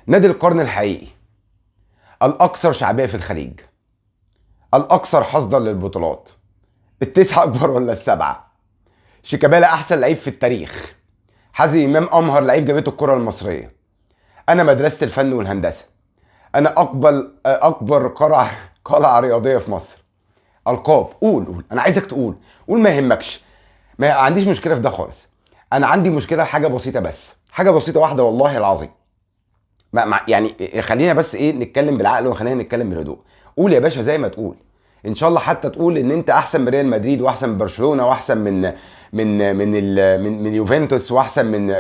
نادي القرن الحقيقي، الأكثر شعبية في الخليج، الأكثر حصدا للبطولات، التسعة أكبر ولا السبعة؟ شيكابالا أحسن لعيب في التاريخ، حازم إمام أمهر لعيب جابته الكرة المصرية، أنا مدرسة الفن والهندسة، أنا أكبر قلعة رياضية في مصر. ألقاب، قول أنا عايزك تقول، قول ما يهمكش، ما عنديش مشكلة في ده خالص. أنا عندي مشكلة حاجة بسيطة، بس حاجة بسيطة واحدة والله العظيم. يعني خلينا بس ايه نتكلم بالعقل وخلينا نتكلم بالهدوء. قول يا باشا زي ما تقول، ان شاء الله حتى تقول ان انت احسن من ريال مدريد واحسن من برشلونه واحسن من يوفنتوس واحسن من،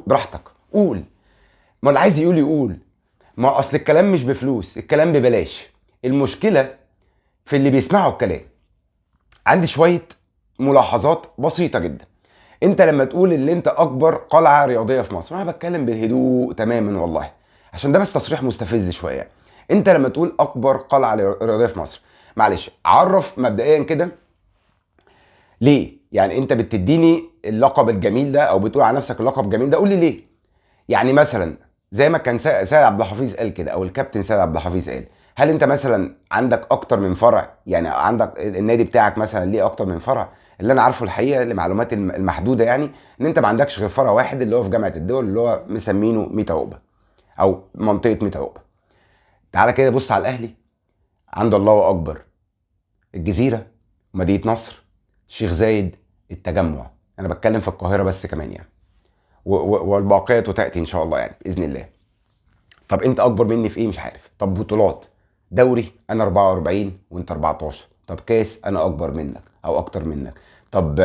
براحتك قول. ما اللي عايز يقول يقول. ما اصل الكلام مش بفلوس، الكلام ببلاش. المشكله في اللي بيسمعوا الكلام. عندي شويه ملاحظات بسيطه جدا. انت لما تقول ان انت اكبر قلعه رياضيه في مصر، انا بتكلم بالهدوء تماما والله، عشان ده بس تصريح مستفز شويه. انت لما تقول اكبر قلعه رياضيه في مصر، معلش عرف مبدئيا كده ليه. يعني انت بتديني اللقب الجميل ده او بتقول على نفسك اللقب الجميل ده، قول لي ليه. يعني مثلا زي ما كان سيد عبد الحفيظ قال كده، او الكابتن سيد عبد الحفيظ قال، هل انت مثلا عندك اكتر من فرع؟ يعني عندك النادي بتاعك مثلا ليه اكتر من فرع؟ اللي انا عارفه الحقيقه لمعلوماتي المحدوده، يعني ان انت ما عندكش غير فرع واحد اللي هو في جامعه الدول، اللي هو مسمينه 100 عقبه او منطقه 100 عقبه. تعالى كده بص على الاهلي، عنده الله اكبر الجزيره، مدينه نصر، الشيخ زايد، التجمع. انا بتكلم في القاهره بس كمان يعني، والباقيه تاتي ان شاء الله يعني باذن الله. طب انت اكبر مني في ايه؟ مش عارف. طب بطولات، دوري انا 44 وانت 14. طب كاس انا اكبر منك او اكتر منك. طب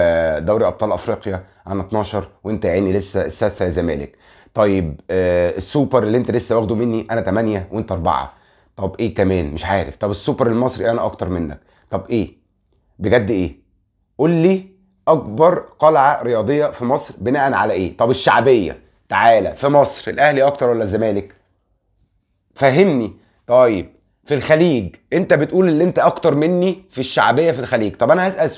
دوري ابطال افريقيا انا 12 وانت يا عيني لسه السادسه يا زمالك. طيب السوبر اللي انت لسه واخده مني انا 8 وانت 4. طب ايه كمان؟ مش عارف. طب السوبر المصري انا اكتر منك. طب ايه بجد؟ ايه؟ قول لي اكبر قلعه رياضيه في مصر بناء على ايه؟ طب الشعبيه، تعالى في مصر الاهلي اكتر ولا الزمالك؟ فهمني. طيب في الخليج انت بتقول ان انت اكتر مني في الشعبيه في الخليج. طب انا هسال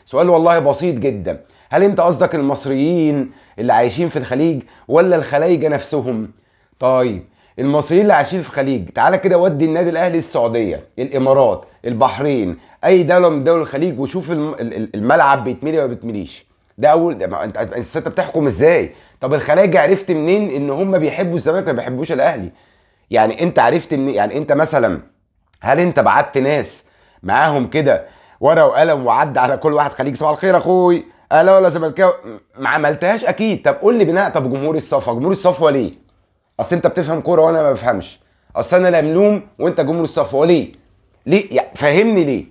سؤال والله بسيط جدا، هل انت قصدك المصريين اللي عايشين في الخليج ولا الخلايجه نفسهم؟ طيب المصريين اللي عايشين في الخليج، تعالى كده ودي النادي الاهلي السعوديه، الامارات، البحرين، اي دوله من دول الخليج، وشوف الملعب بيتملي ولا بيتمليش. ده اول ده. انت بتحكم ازاي؟ طب الخلايجه عرفت منين ان هم بيحبوا الزمالك ما بيحبوش الاهلي؟ يعني انت عرفت من، يعني انت مثلا هل انت بعت ناس معاهم كده ورقه وقلم وعد على كل واحد خليج صباح الخير اخوي اهلا ولا زملكاوي؟ ما عملتهاش اكيد. طب قول لي بناء. طب جمهور الصفوه ليه؟ اصل انت بتفهم كوره وانا ما بفهمش، اصل انا لا ملوم وانت جمهور الصفوه ليه؟ يعني فهمني ليه.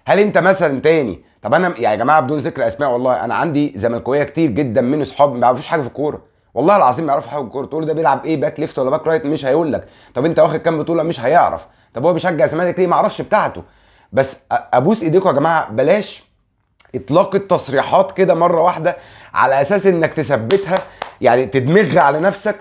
هل انت مثلا تاني؟ طب انا يا جماعه بدون ذكر اسماء، والله انا عندي زملكاويه كتير جدا من اصحابي ما يعرفوش حاجه في الكوره، والله العظيم ما يعرفوا حاجه في الكوره. تقول ده بيلعب ايه، باك ليفت ولا باك رايت؟ مش هيقول لك. طب انت واخد كام بطوله؟ مش هيعرف. طب هو بيشجع الزمالك ليه؟ ما اعرفش بتاعته. بس ابوس ايديكم يا جماعه، بلاش اطلاق التصريحات كده مره واحده على اساس انك تثبتها، يعني تدمغها على نفسك.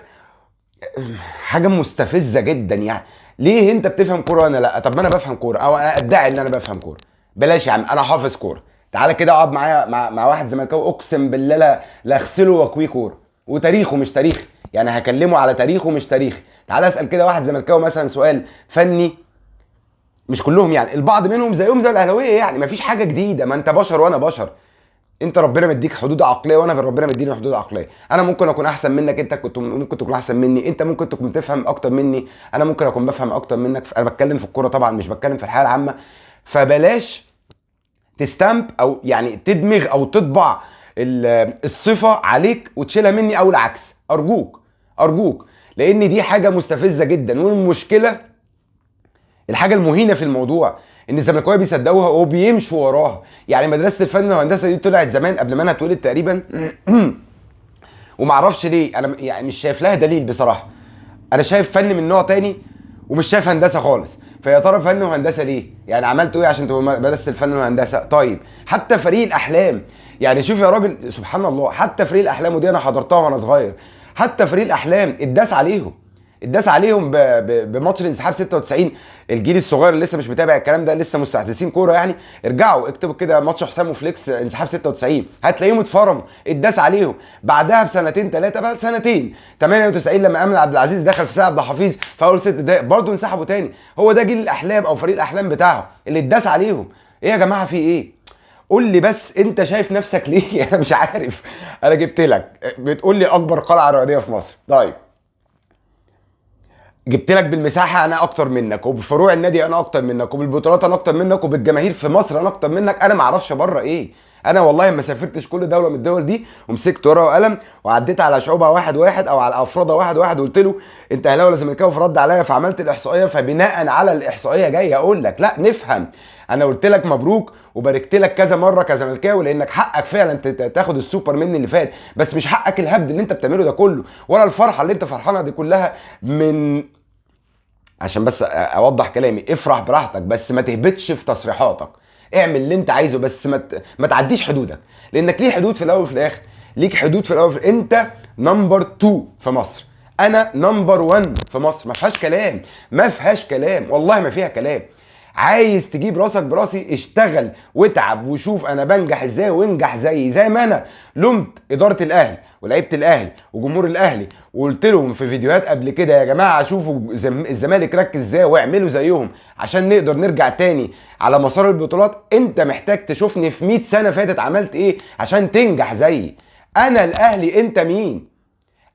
حاجه مستفزه جدا يعني. ليه انت بتفهم كوره وانا لا؟ طب ما انا بفهم كوره او انا ادعي ان انا بفهم كوره. بلاش يا عم، انا حافظ كوره. تعالى كده اقعد معايا مع واحد زملكاوي، اقسم بالله لا اغسله واكويه كوره، وتاريخه مش تاريخي، يعني هكلمه على تاريخه مش تاريخي. تعالى اسال كده واحد زملكاوي مثلا سؤال فني، مش كلهم يعني، البعض منهم زيهم زي الاهلاويه، يعني مفيش حاجه جديده، ما انت بشر وانا بشر. انت ربنا مديك حدود عقليه وانا ربنا مديني حدود عقليه. انا ممكن اكون احسن منك، انت ممكن تكون احسن مني، انت ممكن تكون تفهم اكتر مني، انا ممكن اكون بفهم اكتر منك. انا بتكلم في الكوره طبعا، مش بتكلم في الحياه العامه. فبلاش تستامب او يعني تدمغ او تطبع الصفه عليك وتشيلها مني او العكس. ارجوك ارجوك، لان دي حاجه مستفزه جدا. والمشكله الحاجه المهينه في الموضوع ان الزملكاويه بيصدقوها وبيمشوا وراها. يعني مدرسه الفن والهندسه دي طلعت زمان قبل ما انا اتولد تقريبا ومعرفش ليه، انا يعني مش شايف لها دليل بصراحه. انا شايف فن من نوع تاني ومش شايف هندسه خالص. فيا ترى فن وهندسه ليه؟ يعني عملتوا ايه عشان تبقوا مدرسه الفن والهندسه؟ طيب حتى فريق الاحلام، يعني شوف يا راجل سبحان الله، حتى فريق الاحلام، ودي انا حضرتها وانا صغير، حتى فريق الاحلام اتداس عليهم. اتداس عليهم بماتش الانسحاب 96. الجيل الصغير اللي لسه مش متابع الكلام ده، لسه مستحدثين كوره يعني، ارجعوا اكتبوا كده ماتش حسام وفليكس انسحاب 96 هتلاقيهم اتفرموا، اتداس عليهم. بعدها بسنتين ثلاثه بقى، سنتين 98 لما امل عبد العزيز دخل في سيد عبد الحفيظ في اول 6 دقائق برضه انسحبوا تاني. هو ده جيل الاحلام او فريق الاحلام بتاعهم اللي اتداس عليهم. ايه يا جماعه في ايه؟ قول لي بس انت شايف نفسك ليه؟ انا مش عارف. انا جبت لك بتقول لي اكبر قلعه رياضيه في مصر، طيب جبت لك بالمساحه انا اكتر منك، وبفروع النادي انا اكتر منك، وبالبطولات انا اكتر منك، وبالجماهير في مصر انا اكتر منك. انا ما اعرفش بره ايه. انا والله ما سافرتش كل دوله من الدول دي ومسكت ورقه وقلم وعديت على شعوبها واحد واحد او على افرادها واحد واحد وقلت له انت اهلاوي ولا زملكاوي، فرد عليا فعملت الاحصائيه، فبناء على الاحصائيه جاي اقول لك لا نفهم. انا قلت لك مبروك وباركت لك كذا مره كزملكاوي، لانك حقك فعلا تاخد السوبر مني اللي فات، بس مش حقك الهبد اللي انت بتعمله ده كله، ولا الفرحه اللي انت فرحانها دي كلها. من عشان بس اوضح كلامي، افرح براحتك بس ما تهبطش في تصريحاتك، اعمل اللي انت عايزه بس ما تعديش حدودك، لانك ليه حدود في الاول وفي الاخر. ليك حدود في الاول انت نمبر 2 في مصر، انا نمبر 1 في مصر، ما فيهاش كلام، ما فيهاش كلام، والله ما فيها كلام. عايز تجيب راسك براسي، اشتغل واتعب وشوف انا بنجح ازاي، وانجح زي ما انا لومت اداره الاهلي ولعيبه الاهلي وجمهور الاهلي، وقلت لهم في فيديوهات قبل كده يا جماعه شوفوا الزمالك ركز ازاي واعملوا زيهم عشان نقدر نرجع تاني على مسار البطولات. انت محتاج تشوفني في 100 سنه فاتت عملت ايه عشان تنجح زيي. انا الاهلي انت مين؟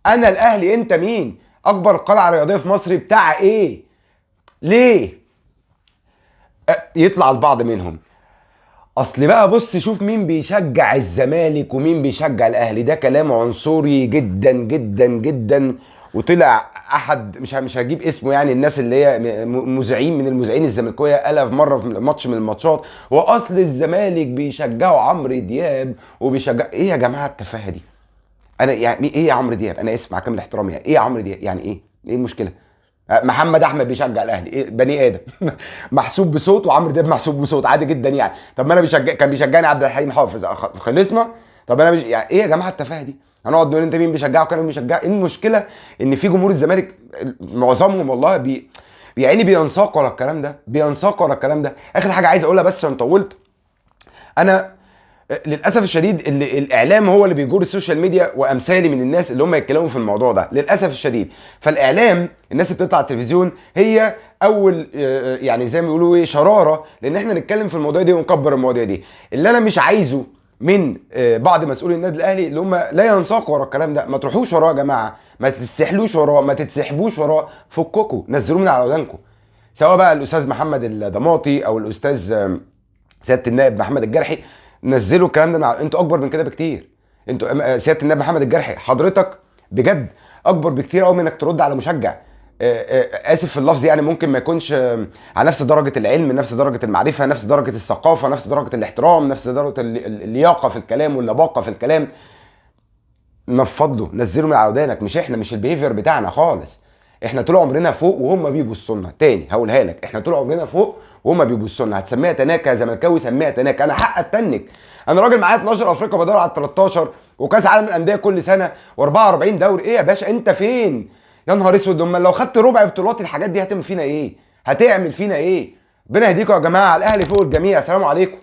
انا الاهلي انت مين؟ اكبر قلعه رياضيه في مصر بتاع ايه؟ ليه يطلع البعض منهم اصل بقى بص شوف مين بيشجع الزمالك ومين بيشجع الاهلي؟ ده كلام عنصري جدا جدا جدا. وطلع احد مش هجيب اسمه، يعني الناس اللي هي مذيعين من المذيعين الزملكاويه قالها في مره في ماتش من الماتشات، واصل الزمالك بيشجعوا عمرو دياب وبيشجع ايه يا جماعه التفاهه دي؟ انا يعني ايه يا عمرو دياب؟ انا اسف مع كامل احترامي، يعني ايه يا عمرو دياب؟ يعني ايه المشكله؟ محمد احمد بيشجع الاهلي، إيه بني ادم محسوب بصوت، وعمرو دياب محسوب بصوت عادي جدا يعني. طب ما انا كان بيشجعني عبد الحليم حافظ، خلصنا. طب انا يعني ايه يا جماعه التفاهه دي؟ هنقعد نقول انت مين بيشجعه وكان بيشجع؟ ايه المشكله ان في جمهور الزمالك معظمهم والله يعني بينساق ورا الكلام ده، بينساق ورا الكلام ده. اخر حاجه عايز اقولها بس عشان طولت، انا للاسف الشديد اللي الاعلام هو اللي بيجور السوشيال ميديا وامثالي من الناس اللي هم يتكلموا في الموضوع ده للاسف الشديد. فالاعلام الناس اللي بتطلع على التلفزيون هي اول يعني زي ما بيقولوا ايه شراره، لان احنا نتكلم في المواضيع دي ونكبر المواضيع دي. اللي انا مش عايزه من بعض مسؤولي النادي الاهلي اللي هم لا ينساقوا ورا الكلام ده، ما تروحوش وراه يا جماعه، ما تستحلوش وراه، ما تتسحبوش وراه، فككوا نزلوه من على ودانكم. سواء بقى الاستاذ محمد الضماطي او الاستاذ سياده النائب محمد الجرحي، نزلوا الكلام ده انتوا اكبر من كده بكتير. انتوا سياده النائب محمد الجرحي حضرتك بجد اكبر بكتير قوي من انك ترد على مشجع. اسف في اللفظ يعني، ممكن ما يكونش على نفس درجه العلم، نفس درجه المعرفه، نفس درجه الثقافه، نفس درجه الاحترام، نفس درجه اللياقه في الكلام واللباقه في الكلام. نفض له، نزله من على ودانك. مش احنا، مش البيهيفير بتاعنا خالص. احنا طول عمرنا فوق وهم بيبصوا لنا. تاني هقولها لك، احنا طول عمرنا فوق وهم بيبصوا لنا. هتسميها تناكه يا زملكاوي سميها تناكه، انا حق اتنك. انا راجل معايا 12 افريقيا بدور على 13 وكاس عالم الانديه كل سنه و44 دوري. ايه يا باشا انت فين؟ يا نهار اسود، امال لو خدت ربع بطولات الحاجات دي هتعمل فينا ايه؟ هتعمل فينا ايه؟ ربنا يهديكم يا جماعه، الاهلي فوق الجميع. السلام عليكم.